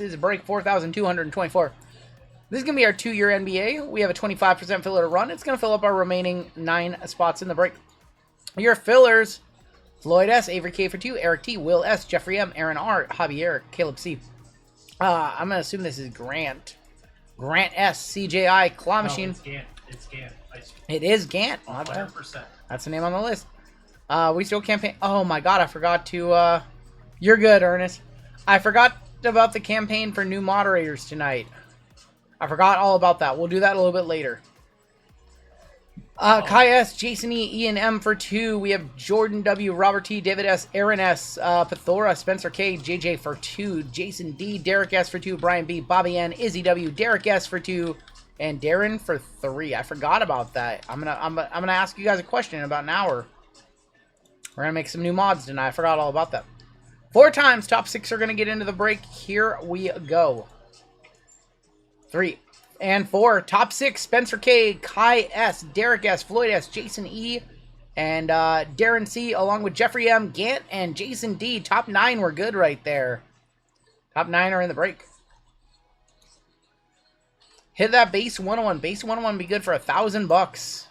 This is break 4,224. This is going to be our 2-year NBA. We have a 25% filler to run. It's going to fill up our remaining 9 spots in the break. Your fillers: Floyd S., Avery K for 2, Eric T., Will S., Jeffrey M., Aaron R., Javier, Caleb C. I'm going to assume this is Grant. Grant S., CJI, Claw Machine. No, it's Gant. It's Gant. It is Gant. 100%. That's the name on the list. We still campaign. Oh my god, I forgot to. You're good, Ernest. I forgot about the campaign for new moderators tonight. I forgot all about that. We'll do that a little bit later. Kai S., Jason E., Ian M for 2. We have Jordan W., Robert T., David S., Aaron S., Pathora, Spencer K., JJ for 2, Jason D., Derek S for 2, Brian B., Bobby N., Izzy W., Derek S for 2, and Darren for 3. I forgot about that. I'm gonna ask you guys a question in about an hour. We're gonna make some new mods tonight. I forgot all about that. 4 times top 6 are gonna get into the break. Here we go. 3 and 4. Top 6: Spencer K., Kai S., Derek S., Floyd S., Jason E., and Darren C., along with Jeffrey M., Gant, and Jason D. Top 9 were good right there. Top 9 are in the break. Hit that base 101. Base 101 be good for $1,000.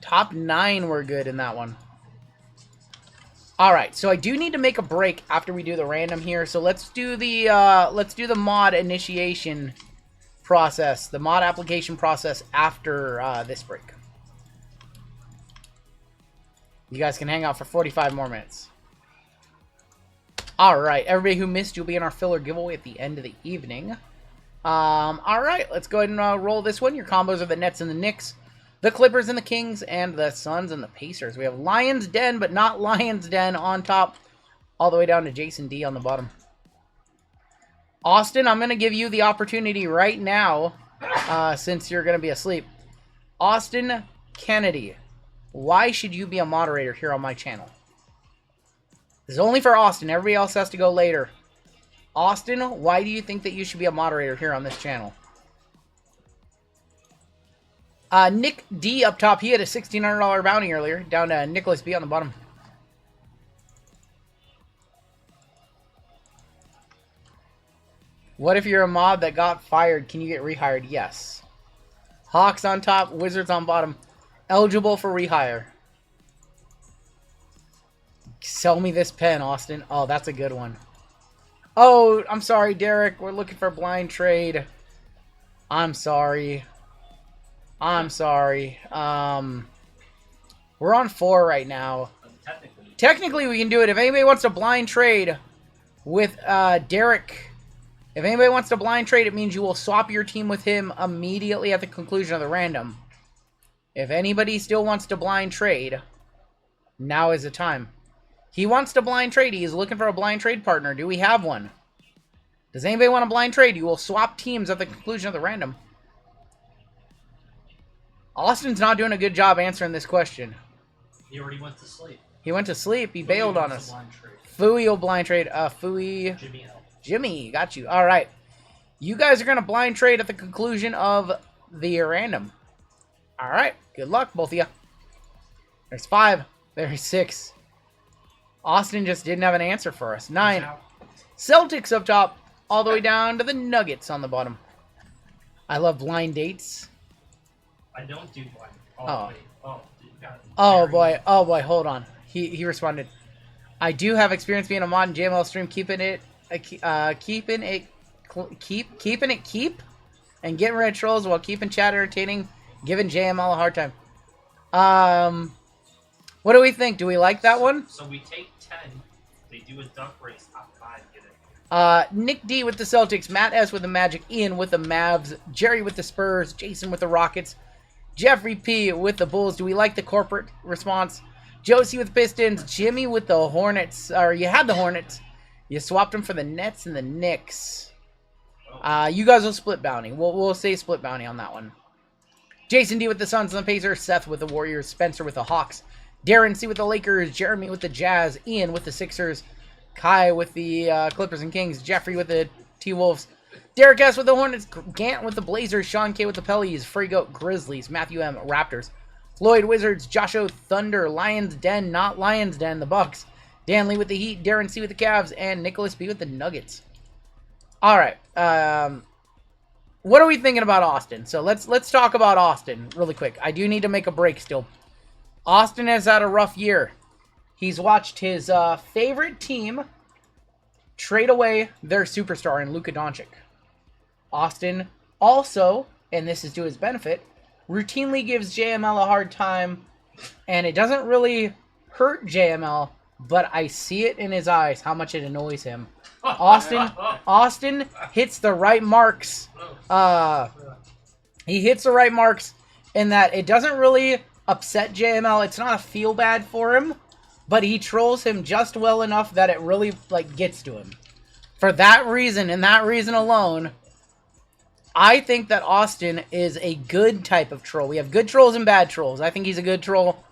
Top 9 were good in that one. All right, so I do need to make a break after we do the random here. So let's do the mod initiation process, the mod application process after this break. You guys can hang out for 45 more minutes. All right, everybody who missed, you'll be in our filler giveaway at the end of the evening. All right, let's go ahead and roll this one. Your combos are the Nets and the Knicks, the Clippers and the Kings, and the Suns and the Pacers. We have Lions Den, but not Lions Den on top, all the way down to Jason D on the bottom. Austin, I'm going to give you the opportunity right now, since you're going to be asleep. Austin Kennedy, why should you be a moderator here on my channel? This is only for Austin. Everybody else has to go later. Austin, why do you think that you should be a moderator here on this channel? Nick D up top, he had a $1,600 bounty earlier, down to Nicholas B on the bottom. What if you're a mod that got fired? Can you get rehired? Yes. Hawks on top, Wizards on bottom. Eligible for rehire. Sell me this pen, Austin. Oh, that's a good one. Oh, I'm sorry, Derek. We're looking for a blind trade. I'm sorry. I'm sorry. We're on 4 right now. Technically, we can do it. If anybody wants to blind trade with Derek, if anybody wants to blind trade, it means you will swap your team with him immediately at the conclusion of the random. If anybody still wants to blind trade, now is the time. He wants to blind trade. He is looking for a blind trade partner. Do we have one? Does anybody want to blind trade? You will swap teams at the conclusion of the random. Austin's not doing a good job answering this question. He already went to sleep. He went to sleep. He bailed on us. Fooey will blind trade. Fooey. Jimmy L. Jimmy, got you. All right. You guys are going to blind trade at the conclusion of the random. All right. Good luck, both of you. There's 5. There's 6. Austin just didn't have an answer for us. 9. Celtics up top, all the way down to the Nuggets on the bottom. I love blind dates. I don't do blind. Oh. Wait. Oh boy. Oh boy. Hold on. He responded. I do have experience being a mod in JML stream, keeping it and getting red trolls while keeping chat entertaining, giving JML a hard time. What do we think? Do we like that one? So we take 10. They do a duck race. Top 5 get it. Nick D with the Celtics, Matt S with the Magic, Ian with the Mavs, Jerry with the Spurs, Jason with the Rockets, Jeffrey P with the Bulls. Do we like the corporate response? Josie with the Pistons, Jimmy with the Hornets. Or you had the Hornets. You swapped them for the Nets and the Knicks. You guys will split bounty. We'll say split bounty on that one. Jason D with the Suns and the Pacers, Seth with the Warriors, Spencer with the Hawks, Darren C with the Lakers, Jeremy with the Jazz, Ian with the Sixers, Kai with the Clippers and Kings, Jeffrey with the T-Wolves, Derek S with the Hornets, Gant with the Blazers, Sean K with the Pellies, Freegoat Grizzlies, Matthew M Raptors, Floyd Wizards, Josh O Thunder, Lions Den, not Lions Den, the Bucks, Dan Lee with the Heat, Darren C with the Cavs, and Nicholas B with the Nuggets. All right. What are we thinking about Austin? So let's talk about Austin really quick. I do need to make a break still. Austin has had a rough year. He's watched his favorite team trade away their superstar in Luka Doncic. Austin also, and this is to his benefit, routinely gives JML a hard time, and it doesn't really hurt JML, but I see it in his eyes how much it annoys him. Austin hits the right marks. He hits the right marks in that it doesn't really upset JML. It's not a feel bad for him, but he trolls him just well enough that it really gets to him. For that reason, and that reason alone, I think that Austin is a good type of troll. We have good trolls and bad trolls. I think he's a good troll.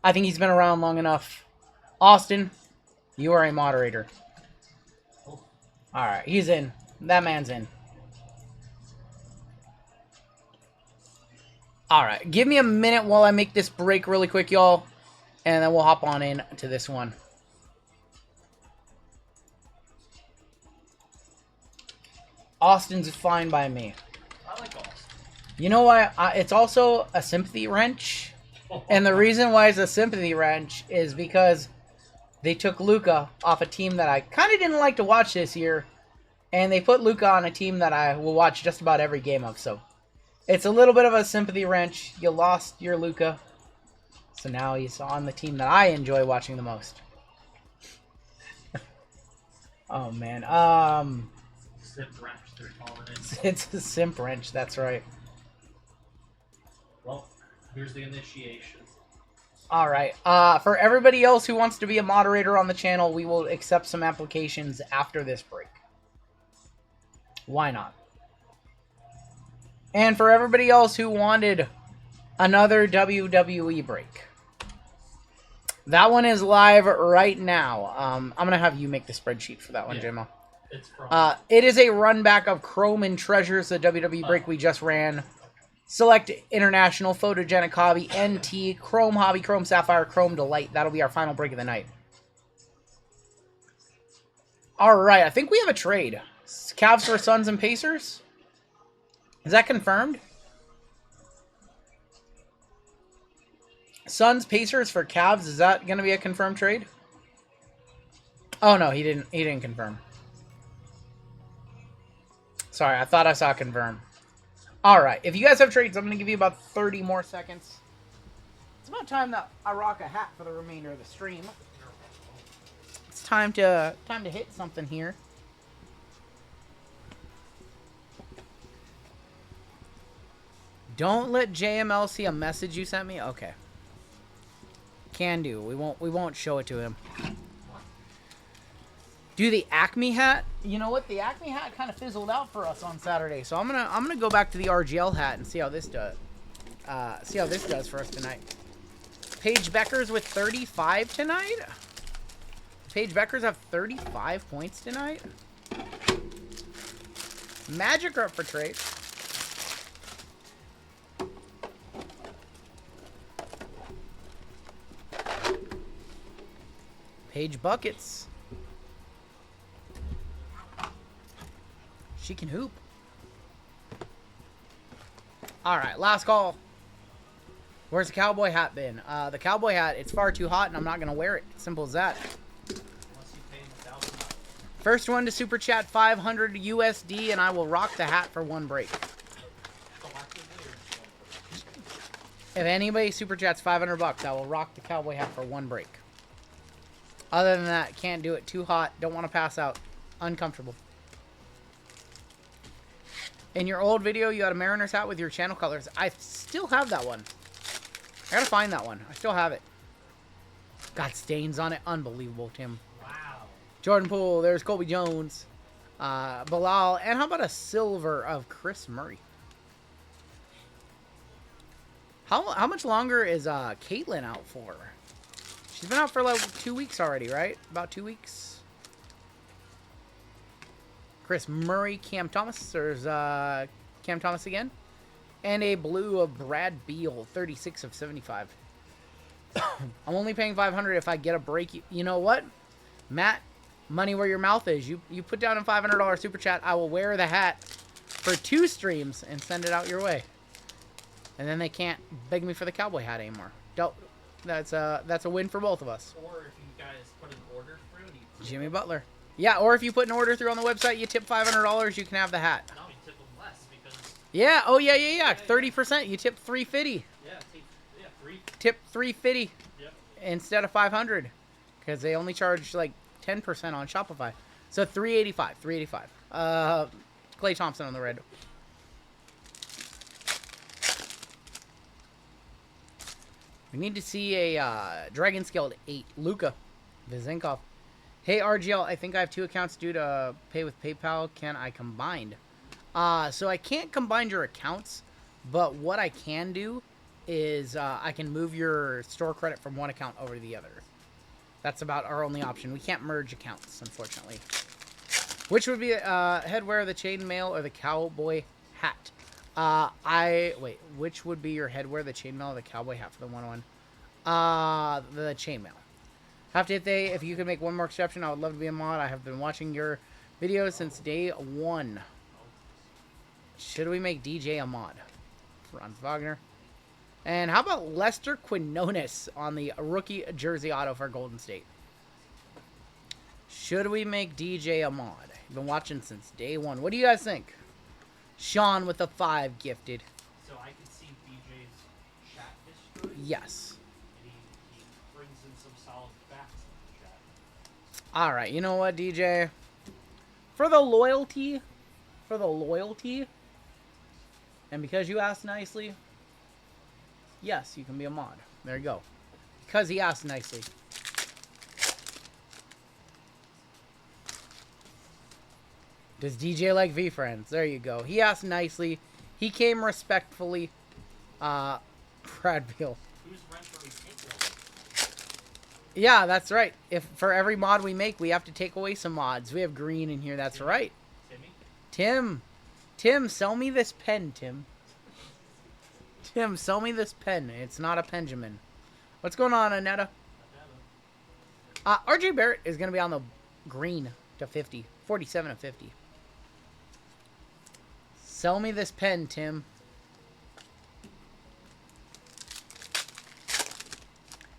I think he's been around long enough. Austin, you are a moderator. Alright, he's in. That man's in. Alright, give me a minute while I make this break really quick, y'all. And then we'll hop on in to this one. Austin's fine by me. I like Austin. You know why? It's also a sympathy wrench. And the reason why it's a sympathy wrench is because they took Luka off a team that I kind of didn't like to watch this year. And they put Luka on a team that I will watch just about every game of. So it's a little bit of a sympathy wrench. You lost your Luka. So now he's on the team that I enjoy watching the most. Oh, man. Simp wrench, they're calling it. It's a simp wrench, that's right. Well, here's the initiation. Alright, for everybody else who wants to be a moderator on the channel, we will accept some applications after this break. Why not? And for everybody else who wanted another WWE break, that one is live right now. I'm going to have you make the spreadsheet for that one, Jimmo. It's from... it is a run back of Chrome and Treasures, the WWE break we just ran. Select International, Photogenic Hobby, NT, Chrome Hobby, Chrome Sapphire, Chrome Delight. That'll be our final break of the night. Alright, I think we have a trade. Cavs for Suns and Pacers? Is that confirmed? Suns, Pacers for Cavs, is that going to be a confirmed trade? Oh no, he didn't confirm. Sorry, I thought I saw confirm. Alright, if you guys have trades, I'm going to give you about 30 more seconds. It's about time that I rock a hat for the remainder of the stream. It's time to hit something here. Don't let JML see a message you sent me? Okay. Can do. We won't show it to him. Do the Acme hat. You know what? The Acme hat kind of fizzled out for us on Saturday. So I'm gonna go back to the RGL hat and see how this does. See how this does for us tonight. Paige Beckers with 35 tonight. Paige Beckers have 35 points tonight. Magic are up for trade. Paige buckets. She can hoop. Alright, last call. Where's the cowboy hat been? The cowboy hat, it's far too hot and I'm not going to wear it. Simple as that. First one to Super Chat 500 USD and I will rock the hat for one break. If anybody Super Chats 500 bucks, I will rock the cowboy hat for one break. Other than that, can't do it. Too hot. Don't want to pass out. Uncomfortable. In your old video, you had a Mariners hat with your channel colors. I still have that one. I gotta find that one. I still have it. Got stains on it. Unbelievable, Tim. Wow. Jordan Poole. There's Colby Jones. Bilal. And how about a silver of Chris Murray? How much longer is Caitlyn out for? She's been out for like 2 weeks already, right? About 2 weeks. Chris Murray, Cam Thomas. There's Cam Thomas again. And a blue of Brad Beal, 36 of 75. I'm only paying $500 if I get a break. You know what? Matt, money where your mouth is. You put down a $500 super chat. I will wear the hat for 2 streams and send it out your way. And then they can't beg me for the cowboy hat anymore. Don't. That's a win for both of us. Or if you guys put an order through, Jimmy Butler. Yeah, or if you put an order through on the website, you tip $500, you can have the hat. No, you tip them less because. Yeah. Oh yeah. 30%. You tip $350. Yeah, three. Tip $350. Yep. Instead of $500, because they only charge like 10% on Shopify. So $385. Clay Thompson on the red. We need to see a Dragon Scaled 8. Luka Vizenkov. Hey, RGL, I think I have 2 accounts due to pay with PayPal. Can I combine? So I can't combine your accounts, but what I can do is I can move your store credit from one account over to the other. That's about our only option. We can't merge accounts, unfortunately. Which would be headwear, the chainmail, or the cowboy hat? Wait, which would be your headwear, the chainmail, or the cowboy hat for the 101? The chainmail. Have to hit they. If you could make one more exception, I would love to be a mod. I have been watching your videos since day 1. Should we make DJ a mod? Franz Wagner. And how about Lester Quinones on the rookie jersey auto for Golden State? Should we make DJ a mod? I've been watching since day 1. What do you guys think? Sean with the 5 gifted. So I can see DJ's chat history. Yes. And he brings in some solid facts in the chat. Alright, you know what, DJ? For the loyalty, and because you asked nicely, yes, you can be a mod. There you go. Because he asked nicely. Does DJ like V-Friends? There you go. He asked nicely. He came respectfully. Brad Beal. Who's rent-free takeaway? Yeah, that's right. If for every mod we make, we have to take away some mods. We have Green in here. That's right. Timmy? Tim, sell me this pen, Tim. Tim, sell me this pen. It's not a Benjamin. What's going on, Anetta? RJ Barrett is going to be on the green to 50. 47 of 50. Sell me this pen, Tim.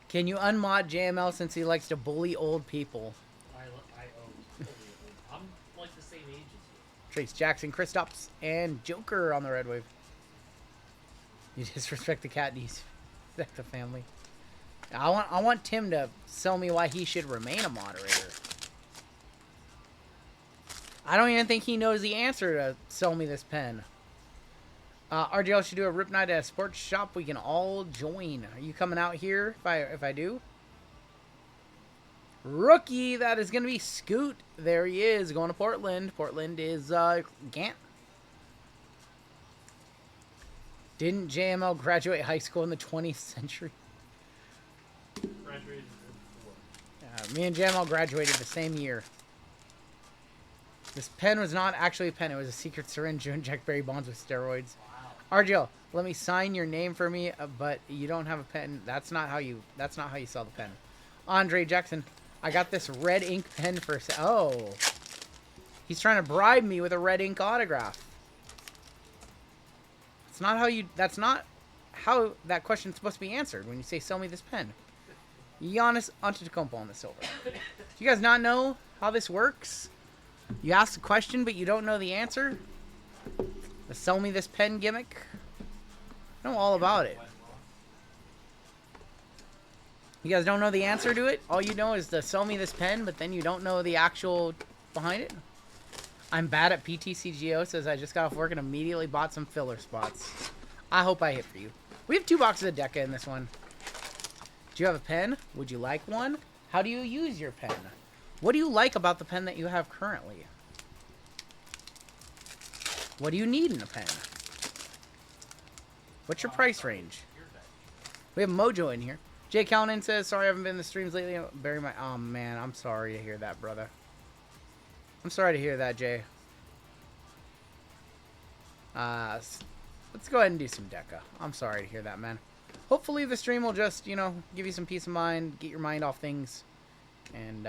Can you unmod JML since he likes to bully old people? I'm like the same age as you. Trace Jackson, Kristaps, and Joker on the red wave. You disrespect the cat, knees. Respect the family. I want Tim to sell me why he should remain a moderator. I don't even think he knows the answer to sell me this pen. RGL should do a rip night at a sports shop. We can all join. Are you coming out here if I do? Rookie, that is going to be Scoot. There he is, going to Portland. Portland is Gant. Didn't JML graduate high school in the 20th century? Graduated in 4. Me and JML graduated the same year. This pen was not actually a pen. It was a secret syringe to inject Barry Bonds with steroids. Wow. RGL, let me sign your name for me, but you don't have a pen. That's not how you sell the pen. Andre Jackson, I got this red ink pen for... Oh. He's trying to bribe me with a red ink autograph. That's not how that question's supposed to be answered when you say, sell me this pen. Giannis Antetokounmpo on the silver. Do you guys not know how this works? You ask a question, but you don't know the answer? The sell me this pen gimmick? I know all about it. You guys don't know the answer to it? All you know is the sell me this pen, but then you don't know the actual behind it? I'm bad at PTCGO, says I just got off work and immediately bought some filler spots. I hope I hit for you. We have 2 boxes of Deca in this one. Do you have a pen? Would you like one? How do you use your pen? What do you like about the pen that you have currently? What do you need in a pen? What's your price range? We have Mojo in here. Jay Callan says, sorry I haven't been in the streams lately. Oh man, I'm sorry to hear that, brother. I'm sorry to hear that, Jay. Let's go ahead and do some Deca. I'm sorry to hear that, man. Hopefully the stream will just, give you some peace of mind, get your mind off things, and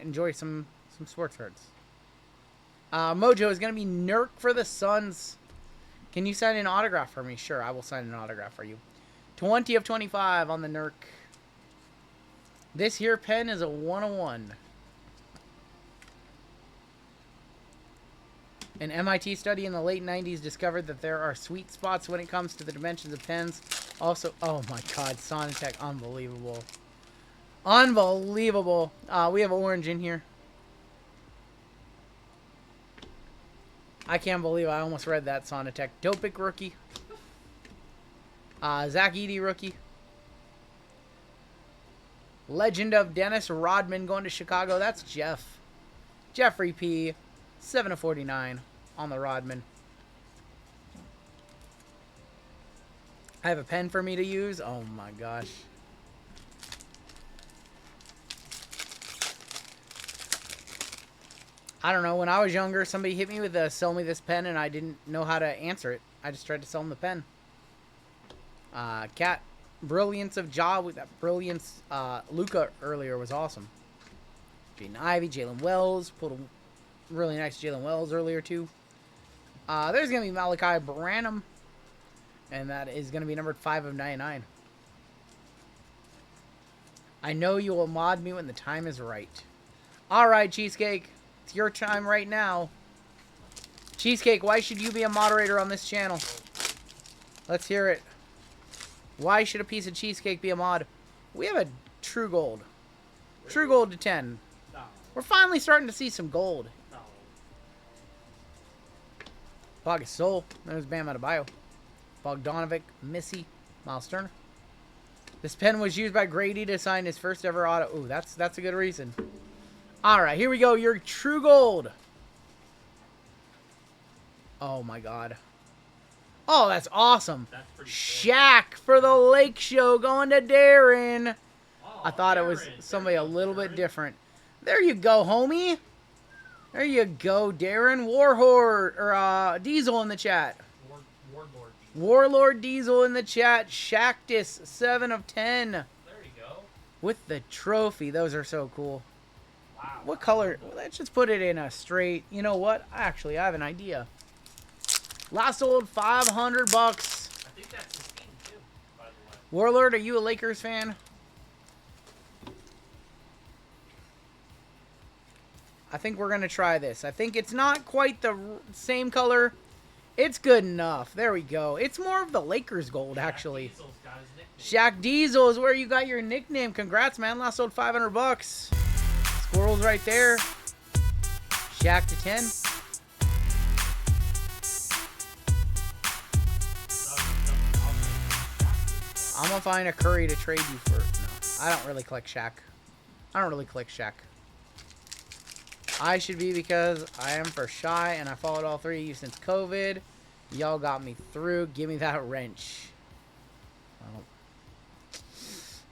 enjoy some sports cards. Mojo is going to be Nurk for the Suns. Can you sign an autograph for me? Sure, I will sign an autograph for you. 20 of 25 on the Nurk. This here pen is a 101. An MIT study in the late 90s discovered that there are sweet spots when it comes to the dimensions of pens. Also, oh my god, Sonitech, unbelievable. Unbelievable. We have orange in here. I can't believe I almost read that Sonitech. Dopic rookie. Zach Edey rookie. Legend of Dennis Rodman going to Chicago. That's Jeff. Jeffrey P. 7 of 49 on the Rodman. I have a pen for me to use. Oh my gosh. I don't know. When I was younger, somebody hit me with a sell me this pen and I didn't know how to answer it. I just tried to sell them the pen. Cat. Brilliance of Ja with that brilliance. Luca earlier was awesome. Jaden Ivey, Jalen Wells. Pulled a really nice Jalen Wells earlier too. There's going to be Malachi Branham. And that is going to be numbered 5 of 99. I know you will mod me when the time is right. Alright, Cheesecake. It's your time right now. Cheesecake, why should you be a moderator on this channel? Let's hear it. Why should a piece of cheesecake be a mod? We have a true gold. True gold to 10. No. We're finally starting to see some gold. No. Bogasol. There's Bam Adebayo. Bogdanovic. Missy. Miles Turner. This pen was used by Grady to sign his first ever auto. Ooh, that's a good reason. Alright, here we go. Your true gold. Oh my god. Oh, that's awesome. That's pretty Shaq for the Lake Show going to Darren. Oh, I thought it was somebody a little bit different. There you go, homie. There you go, Darren. Warhorde, or Diesel in the chat. Warlord Diesel in the chat. Shactus, 7 of 10. There you go. With the trophy. Those are so cool. Wow. What color? Let's just put it in a straight. You know what? Actually, I have an idea. Last sold $500. I think that's his team too, by the way. Warlord, are you a Lakers fan? I think we're going to try this. I think it's not quite the same color. It's good enough. There we go. It's more of the Lakers gold, actually. Diesel's got his nickname. Shaq Diesel is where you got your nickname. Congrats, man. Last sold $500. Squirrels right there. Shaq to 10. I'm going to find a Curry to trade you for. No, I don't really collect Shaq. I don't really collect Shaq. I should be because I am for shy and I followed all three of you since COVID. Y'all got me through. Give me that wrench.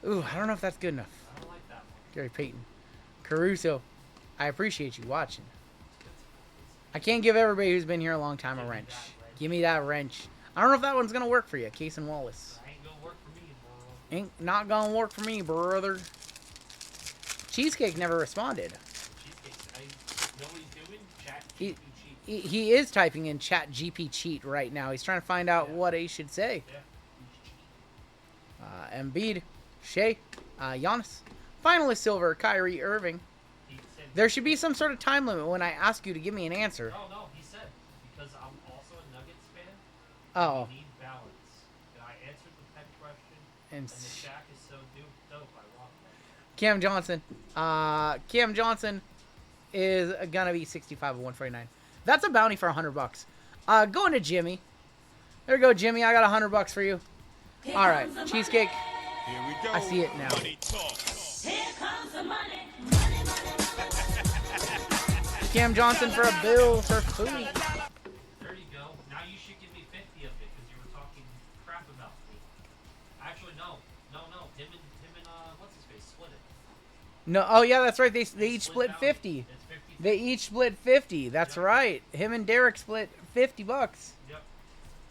Ooh, I don't know if that's good enough. I don't like that one. Gary Payton. Caruso, I appreciate you watching. I can't give everybody who's been here a long time a wrench. Give me that wrench. I don't know if that one's going to work for you, Case and Wallace. Ain't gonna work for me, bro. Ain't not going to work for me, brother. Cheesecake never responded. Know what he's doing? Chat He- GP cheat. He is typing in chat GP cheat right now. He's trying to find out what he should say. Yeah, he's cheating. Embiid, Shea, Giannis. Finalist silver, Kyrie Irving. He said, There should be some sort of time limit when I ask you to give me an answer. No, he said, because I'm also a Nuggets fan, Oh, we need balance. And I answered the pen question, and and the Shaq is so dope, I rock that. Cam Johnson. Cam Johnson is gonna be 65 of 149. That's a bounty for $100. Going to Jimmy. There you go, Jimmy. I got $100 for you. All right, Cheesecake. Here we go. I see it now. Money talk. Here comes the money. Cam Johnson for a bill for food. There you go. Now you should give me 50 of it, because you were talking crap about me. Actually, no. Him and what's his face, split it. No, oh yeah, that's right. They each split bounty. 50. It's 50. They each split 50. That's Yep. right. Him and Derek split $50. Yep.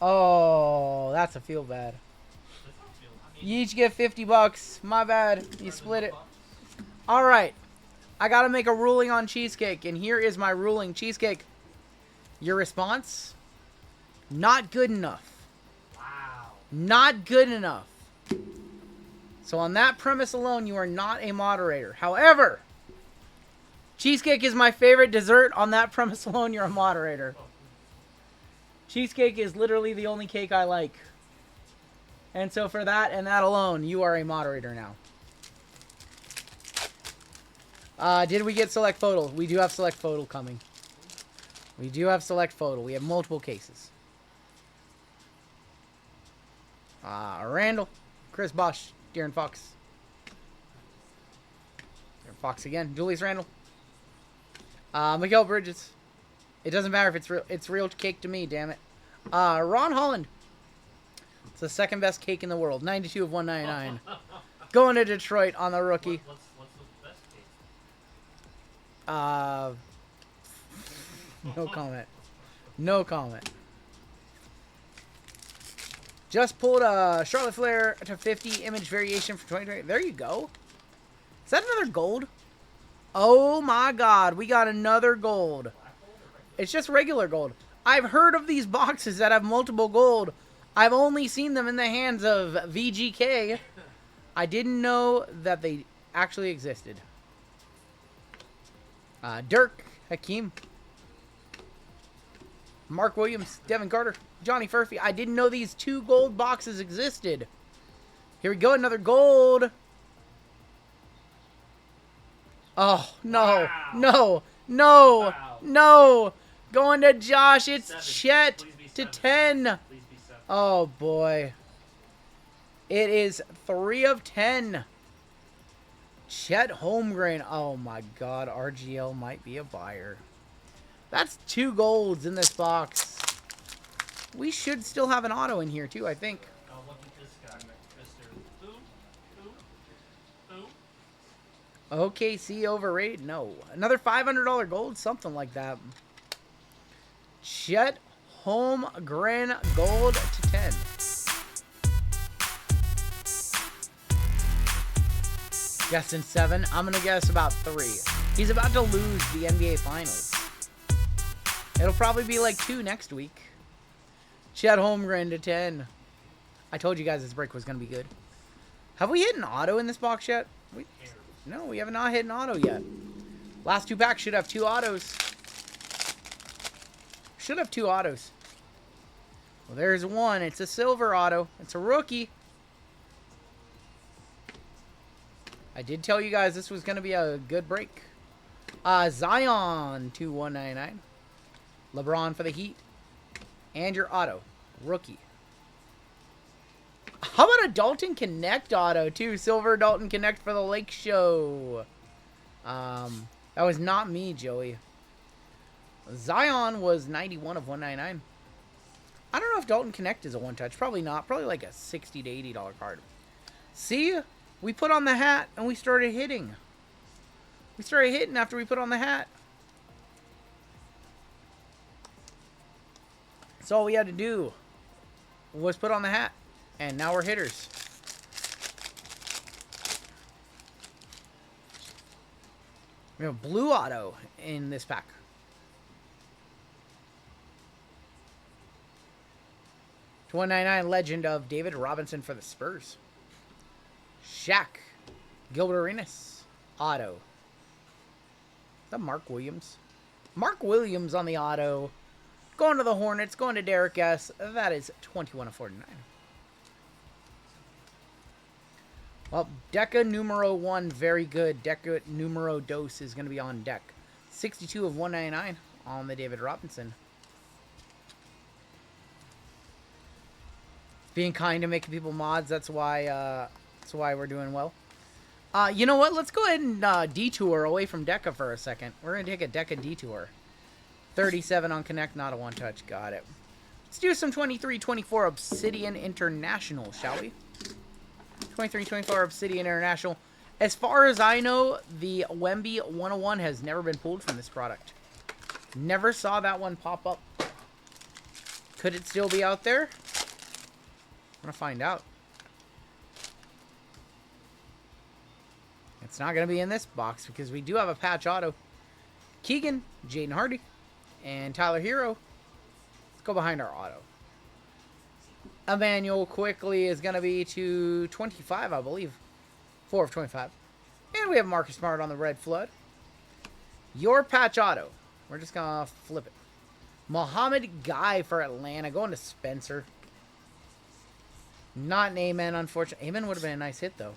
Oh, that's a feel bad. That's how I feel. I mean, You each get $50. My bad. You split it. All right. I gotta make a ruling on Cheesecake, and here is my ruling. Cheesecake, your response? Not good enough. Wow. Not good enough. So on that premise alone, you are not a moderator. However, cheesecake is my favorite dessert. On that premise alone, you're a moderator. Cheesecake is literally the only cake I like. And so for that and that alone, you are a moderator now. Did we get select photo? We do have select photo coming. We do have select photo. We have multiple cases. Randall, Chris Bosch, Darren Fox. Darren Fox again. Julius Randall. Miguel Bridges. It doesn't matter if it's real. It's real cake to me, damn it. Ron Holland. It's the second best cake in the world. 92 of 199. Going to Detroit on the rookie. What's the best case? No comment. No comment. Just pulled a Charlotte Flair to 50 image variation for 2020. There you go. Is that another gold? Oh my god, we got another gold. It's just regular gold. I've heard of these boxes that have multiple gold. I've only seen them in the hands of VGK. I didn't know that they actually existed. Dirk, Hakeem, Mark Williams, Devin Carter, Johnny Furphy. I didn't know these two gold boxes existed. Here we go, another gold. Oh, no, Wow. no, no, Wow. no. Going to Josh, it's 7. Chet Please be to 7. 10. Please be 7. Oh, boy. It is 3 of 10. Chet Holmgren. Oh, my God. RGL might be a buyer. That's 2 golds in this box. We should still have an auto in here, too, I think. Oh, look at this guy, Mr. Who? OKC overrated? No. Another $500 gold? Something like that. Chet Holmgren gold to 10. Guessing 7. I'm going to guess about 3. He's about to lose the NBA Finals. It'll probably be like 2 next week. Chet Holmgren to 10. I told you guys this break was going to be good. Have we hit an auto in this box yet? No, we have not hit an auto yet. Last 2 packs should have 2 autos. Should have 2 autos. Well, there's one. It's a silver auto. It's a rookie. I did tell you guys this was going to be a good break. Zion to 199. LeBron for the Heat. And your auto. Rookie. How about a Dalton Connect auto, too? Silver Dalton Connect for the Lake Show. That was not me, Joey. Zion was 91 of 199. I don't know if Dalton Connect is a one-touch. Probably not. Probably like a $60 to $80 card. See? We put on the hat, and we started hitting. We started hitting after we put on the hat. That's all we had to do was put on the hat. And now we're hitters. We have a blue auto in this pack. To 199 legend of David Robinson for the Spurs. Shaq. Gilbert Arenas. Auto. Is that Mark Williams? Mark Williams on the auto. Going to the Hornets. Going to Derek S. That is 21 of 49. Well, Deca Numero 1, very good. Deca Numero Dos is going to be on deck. 62 of 199 on the David Robinson. Being kind to making people mods, that's why we're doing well. You know what? Let's go ahead and detour away from Deca for a second. We're going to take a Deca detour. 37 on Connect, not a one-touch. Got it. Let's do some 23-24 Obsidian International, shall we? 23-24 Obsidian International. As far as I know, the Wemby 101 has never been pulled from this product. Never saw that one pop up. Could it still be out there? I'm going to find out. It's not going to be in this box because we do have a patch auto. Keegan, Jaden Hardy, and Tyler Hero. Let's go behind our auto. Emmanuel quickly is going to be to 25, I believe. 4 of 25. And we have Marcus Smart on the red flood. Your patch auto. We're just going to flip it. Mohammed Guy for Atlanta. Going to Spencer. Not an Amen, unfortunately. Amen would have been a nice hit, though.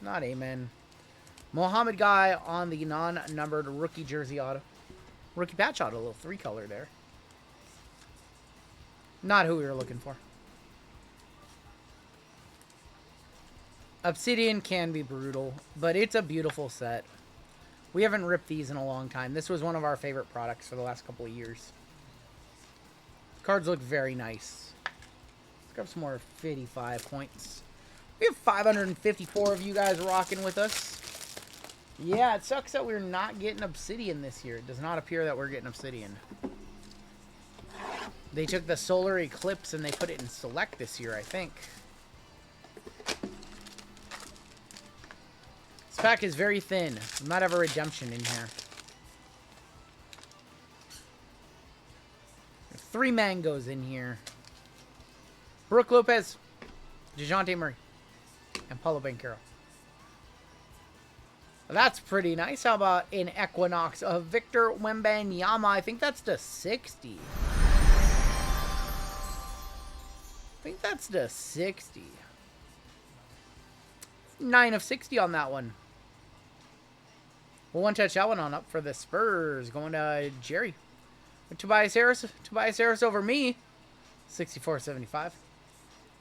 Not Amen. Mohammed Guy on the non-numbered rookie jersey auto. Rookie patch auto, a little 3-color there. Not who we were looking for. Obsidian can be brutal, but it's a beautiful set. We haven't ripped these in a long time. This was one of our favorite products for the last couple of years. Cards look very nice. Let's grab some more 55 points. We have 554 of you guys rocking with us. Yeah, it sucks that we're not getting Obsidian this year. It does not appear that we're getting Obsidian. They took the Solar Eclipse and they put it in Select this year, I think. This pack is very thin. We might have a redemption in here. 3 mangoes in here. Brooke Lopez, DeJounte Murray, and Paulo Banchero. That's pretty nice. How about an Equinox of Victor Wembanyama? I think that's the 60. I think that's the 60. 9 of 60 on that one. We'll one-touch that one on up for the Spurs. Going to Jerry. Tobias Harris. Tobias Harris over me. 64.75.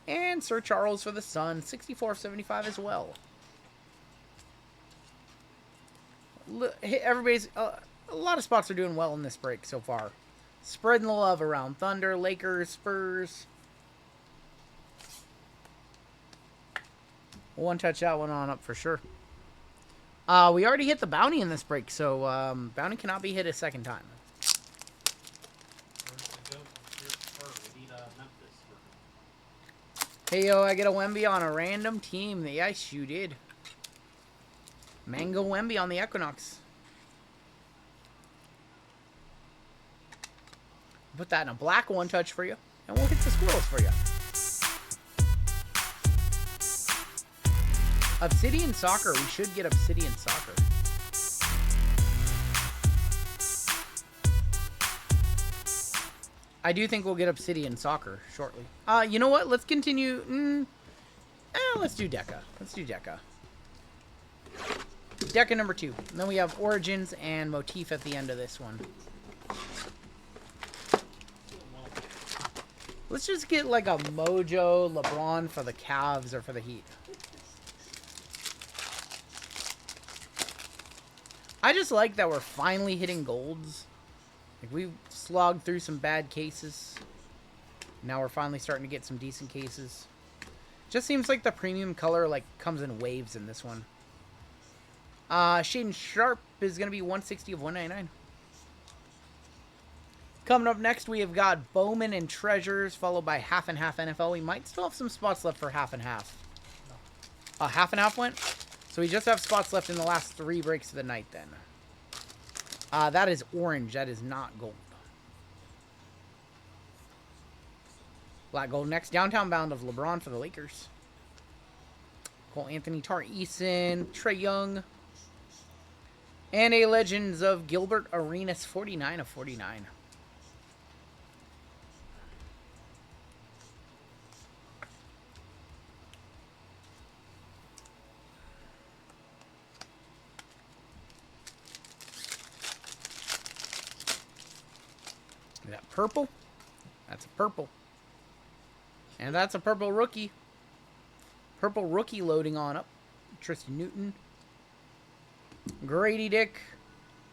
And Sir Charles for the Sun. 64.75 as well. Everybody's... a lot of spots are doing well in this break so far. Spreading the love around. Thunder, Lakers, Spurs. We'll one-touch that one on up for sure. We already hit the bounty in this break, so bounty cannot be hit a second time. Hey, yo, I get a Wemby on a random team. Yes, you did. Mango Wemby on the Equinox. Put that in a black one-touch for you, and we'll hit the squirrels for you. Obsidian Soccer. We should get Obsidian Soccer. I do think we'll get Obsidian Soccer shortly. You know what? Let's continue. Let's do Deca. Let's do Deca. Deca number 2. And then we have Origins and Motif at the end of this one. Let's just get like a Mojo LeBron for the Cavs or for the Heat. I just like that we're finally hitting golds. Like, we've slogged through some bad cases. Now we're finally starting to get some decent cases. Just seems like the premium color like comes in waves in this one. Shaden Sharp is going to be 160 of 199. Coming up next, we have got Bowman and Treasures, followed by Half and Half NFL. We might still have some spots left for Half and Half. Half and Half went? So we just have spots left in the last 3 breaks of the night then. That is orange. That is not gold. Black gold next. Downtown Bound of LeBron for the Lakers. Cole Anthony, Tar Eason, Trae Young. And a Legends of Gilbert Arenas, 49 of 49. That purple. That's a purple. And that's a purple rookie. Purple rookie loading on up. Tristan Newton. Grady Dick.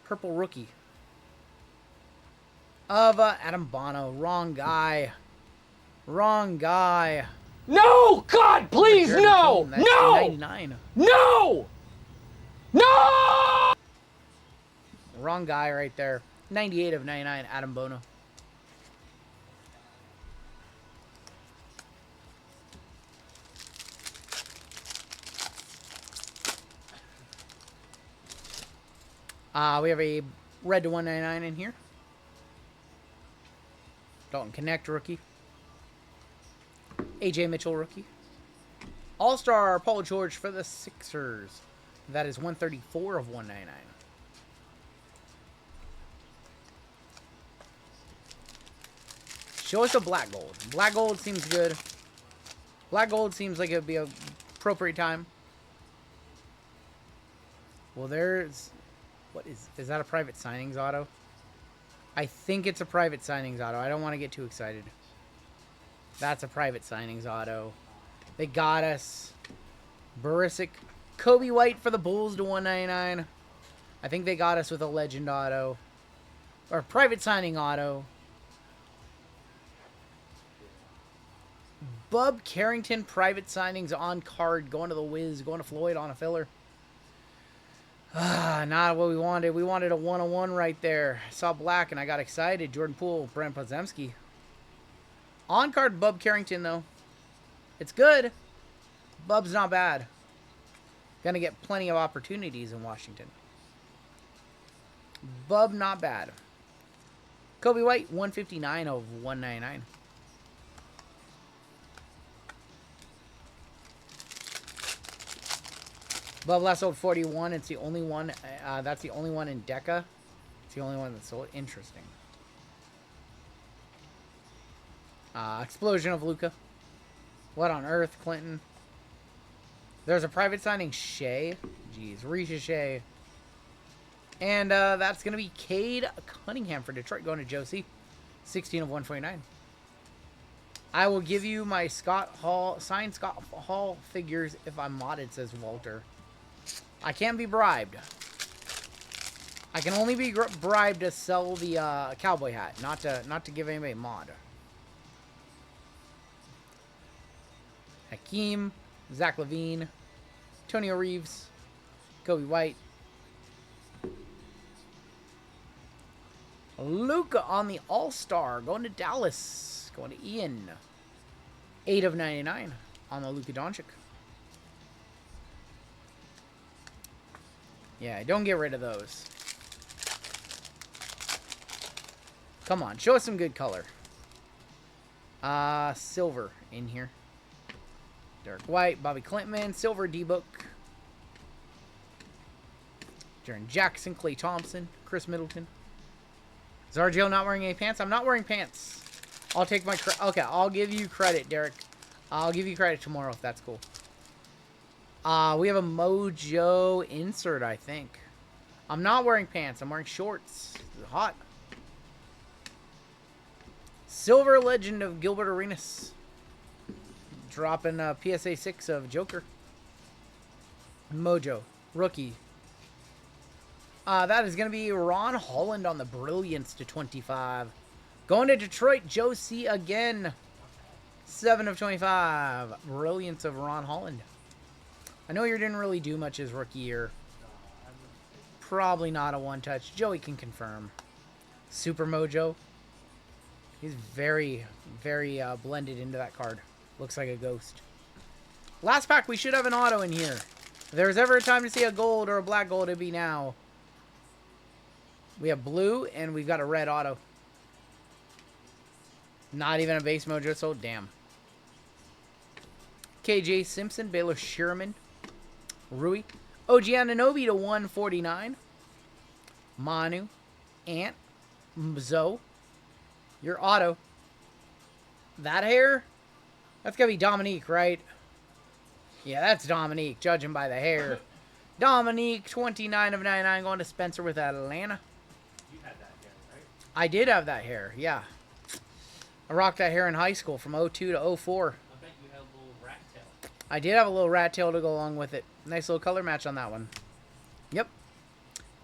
Purple rookie. Of Adam Bono. Wrong guy. Wrong guy. No! God, please, no! No! 99. No! No! Wrong guy right there. 98 of 99, Adam Bono. We have a red to 199 in here. Dalton Connect rookie. AJ Mitchell rookie. All-Star Paul George for the Sixers. That is 134 of 199. Show us a black gold. Black gold seems good. Black gold seems like it would be a appropriate time. Well, there's... What is that a private signings auto? I think it's a private signings auto. I don't want to get too excited. That's a private signings auto. They got us. Barisic. Kobe White for the Bulls to 199. I think they got us with a legend auto. Or private signing auto. Bub Carrington private signings on card. Going to the Wiz. Going to Floyd on a filler. Not what we wanted. We wanted a 1-on-1 right there. I saw black and I got excited. Jordan Poole, Brent Podzemski. On card Bub Carrington though. It's good. Bub's not bad. Gonna get plenty of opportunities in Washington. Bub not bad. Kobe White 159 of 199. Bub last sold 41. It's the only one. That's the only one in Deca. It's the only one that's sold. Interesting. Explosion of Luca. What on earth, Clinton? There's a private signing, Shea. Jeez, Risha Shea. And that's going to be Cade Cunningham for Detroit going to Josie. 16 of 149. I will give you my signed Scott Hall figures if I'm modded, says Walter. I can't be bribed. I can only be bribed to sell the cowboy hat, not to give anybody a mod. Hakeem, Zach LaVine, Antonio Reeves, Kobe White. Luca on the All-Star, going to Dallas, going to Ian. 8 of 99 on the Luka Doncic. Yeah, don't get rid of those. Come on, show us some good color. Silver in here. Derek White, Bobby Clintman, Silver D-Book. Jaren Jackson, Klay Thompson, Chris Middleton. Is RGL not wearing any pants? I'm not wearing pants. I'll take my okay, I'll give you credit, Derek. I'll give you credit tomorrow if that's cool. We have a Mojo insert, I think. I'm not wearing pants. I'm wearing shorts. It's hot. Silver Legend of Gilbert Arenas. Dropping PSA 6 of Joker. Mojo. Rookie. That is going to be Ron Holland on the Brilliance to 25. Going to Detroit, Joe C. again. 7 of 25. Brilliance of Ron Holland. I know you didn't really do much his rookie year. Probably not a one-touch. Joey can confirm. Super Mojo. He's very, very blended into that card. Looks like a ghost. Last pack, we should have an auto in here. If there's ever a time to see a gold or a black gold, it'd be now. We have blue, and we've got a red auto. Not even a base Mojo sold. Damn. KJ Simpson, Baylor Sherman, Rui. OG Anunoby to 149. Manu. Ant. Zoe. Your auto. That hair? That's got to be Dominique, right? Yeah, that's Dominique, judging by the hair. Dominique, 29 of 99, going to Spencer with Atlanta. You had that hair, right? I did have that hair, yeah. I rocked that hair in high school from 02 to 04. I bet you had a little rat tail. I did have a little rat tail to go along with it. Nice little color match on that one. Yep.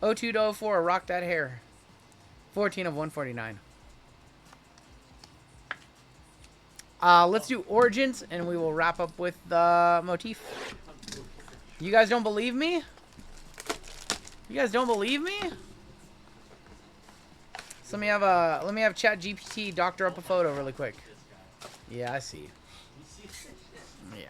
02 to 04, I rocked that hair. 14 of 149. Let's do Origins, and we will wrap up with the motif. You guys don't believe me? You guys don't believe me? So let me have ChatGPT doctor up a photo really quick. Yeah, I see. Yeah.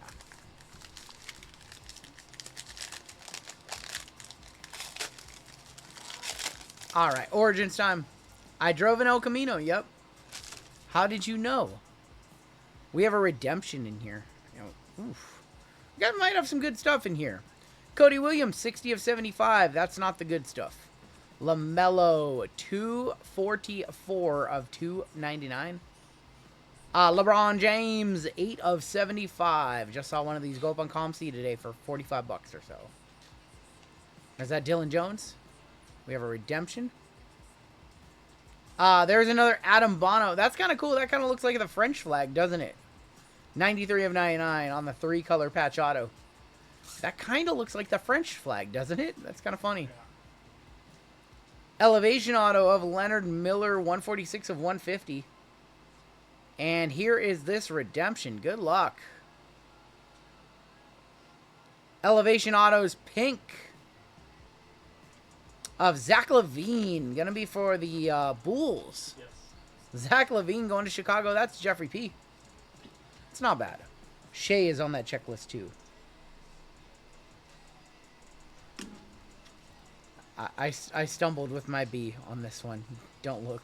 All right, Origins time. I drove an El Camino, yep. How did you know? We have a redemption in here. Oof. You guys might have some good stuff in here. Cody Williams, 60 of 75. That's not the good stuff. LaMelo, 244 of 299. LeBron James, 8 of 75. Just saw one of these go up on ComC today for 45 bucks or so. Is that Dylan Jones? We have a redemption. There's another Adam Bono. That's kind of cool. That kind of looks like the French flag, doesn't it? 93 of 99 on the 3-color patch auto. That kind of looks like the French flag, doesn't it? That's kind of funny. Elevation auto of Leonard Miller, 146 of 150. And here is this redemption. Good luck. Elevation autos pink of Zach LaVine. Gonna be for the Bulls. Yes. Zach LaVine going to Chicago. That's Jeffrey P. It's not bad. Shea is on that checklist too. I stumbled with my B on this one. Don't look.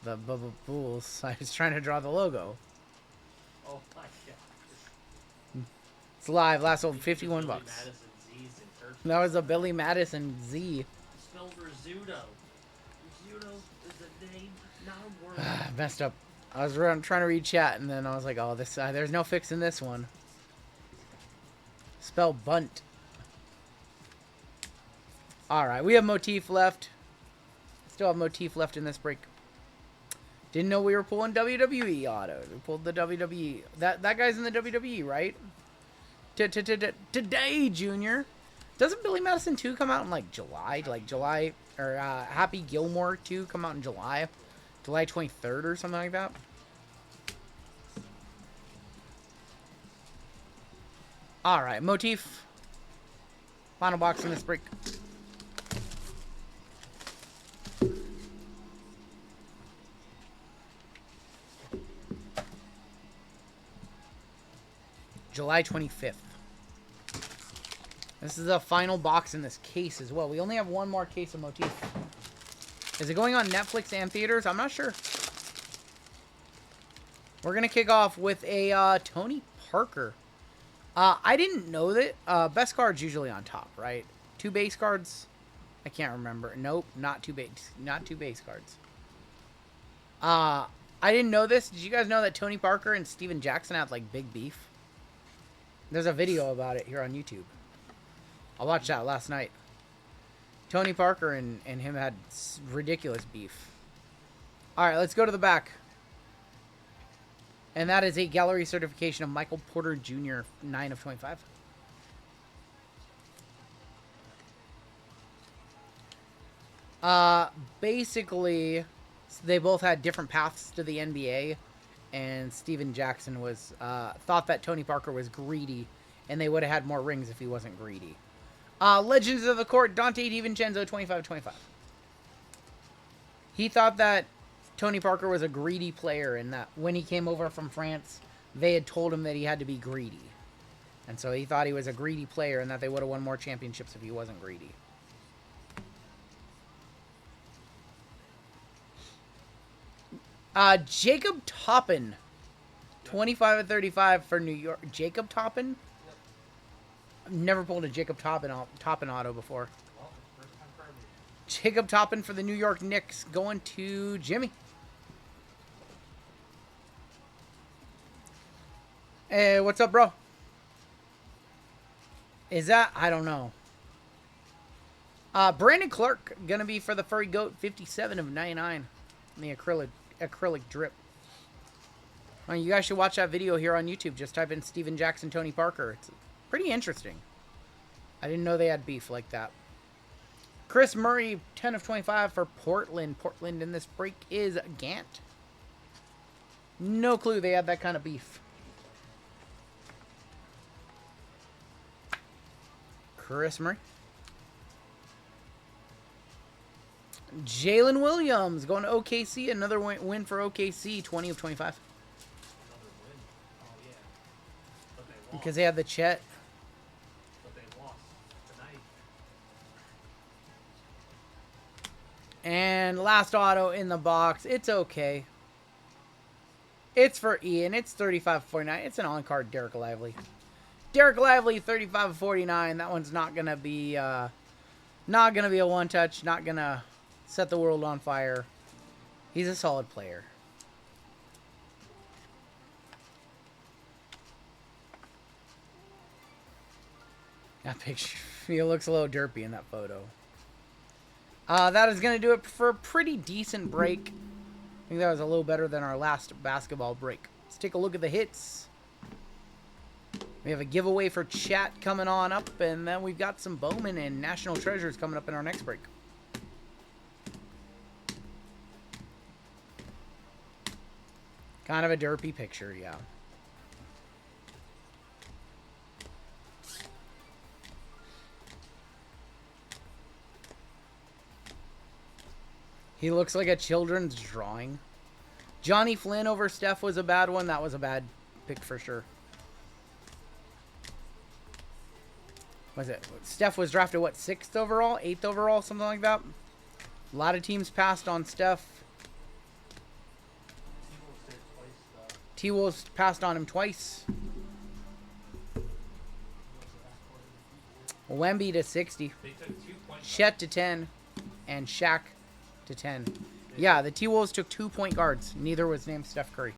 The Bubba Bulls. I was trying to draw the logo. Oh my god. It's live. Last sold 51 Billy bucks. Madison Z's in Turkey. That was a Billy Madison Z. Spelled Rizzuto. Rizzuto is a name, not a word. Messed up. I was trying to read chat, and then I was like, oh, this there's no fixing this one. Spell bunt. Alright, we have Motif left. Still have Motif left in this break. Didn't know we were pulling WWE autos. We pulled the WWE. That guy's in the WWE, right? Today, Junior. Doesn't Billy Madison 2 come out in like July? Like July, or Happy Gilmore 2 come out in July? July 23rd or something like that? Alright, Motif. Final box in this break. July 25th. This is the final box in this case as well. We only have one more case of Motif. Is it going on Netflix and theaters? I'm not sure. We're going to kick off with a Tony Parker. I didn't know that. Best card's usually on top, right? 2 base cards? I can't remember. Nope, not 2 base. Not 2 base cards. I didn't know this. Did you guys know that Tony Parker and Steven Jackson had like big beef? There's a video about it here on YouTube. I watched that last night. Tony Parker and him had ridiculous beef. Alright, let's go to the back. And that is a gallery certification of Michael Porter Jr., 9 of 25. Basically, they both had different paths to the NBA. And Steven Jackson was thought that Tony Parker was greedy, and they would have had more rings if he wasn't greedy. Legends of the Court, Dante DiVincenzo, 25-25. He thought that Tony Parker was a greedy player, and that when he came over from France, they had told him that he had to be greedy. And so he thought he was a greedy player, and that they would have won more championships if he wasn't greedy. Jacob Toppin, 25 of 35 for New York. Jacob Toppin? Yep. I've never pulled a Jacob Toppin auto before. Well, first time for everything. Jacob Toppin for the New York Knicks going to Jimmy. Hey, what's up, bro? Is that? I don't know. Brandon Clark going to be for the Furry Goat, 57 of 99 in the acrylic drip. Well, you guys should watch that video here on YouTube. Just type in Steven Jackson, Tony Parker. It's pretty interesting. I didn't know they had beef like that. Chris Murray, 10 of 25 for Portland. Portland in this break is Gant. No clue they had that kind of beef. Chris Murray. Jalen Williams going to OKC. Another win for OKC. 20 of 25. Another win. Oh yeah. But they lost. Because they had the Chet. But they lost tonight. And last auto in the box. It's okay. It's for Ian. It's 35.49. It's an on-card Derek Lively. Derek Lively, 35.49. That one's not gonna be a one-touch. Not gonna set the world on fire. He's a solid player. That picture, he looks a little derpy in that photo. That is going to do it for a pretty decent break. I think that was a little better than our last basketball break. Let's take a look at the hits. We have a giveaway for chat coming on up, and then we've got some Bowman and National Treasures coming up in our next break. Kind of a derpy picture, yeah. He looks like a children's drawing. Johnny Flynn over Steph was a bad one. That was a bad pick for sure. Was it? Steph was drafted, what, 6th overall? 8th overall? Something like that? A lot of teams passed on Steph. T-Wolves passed on him twice. Wemby to 60. Chet to 10. And Shaq to 10. Yeah, the T-Wolves took 2 point guards. Neither was named Steph Curry.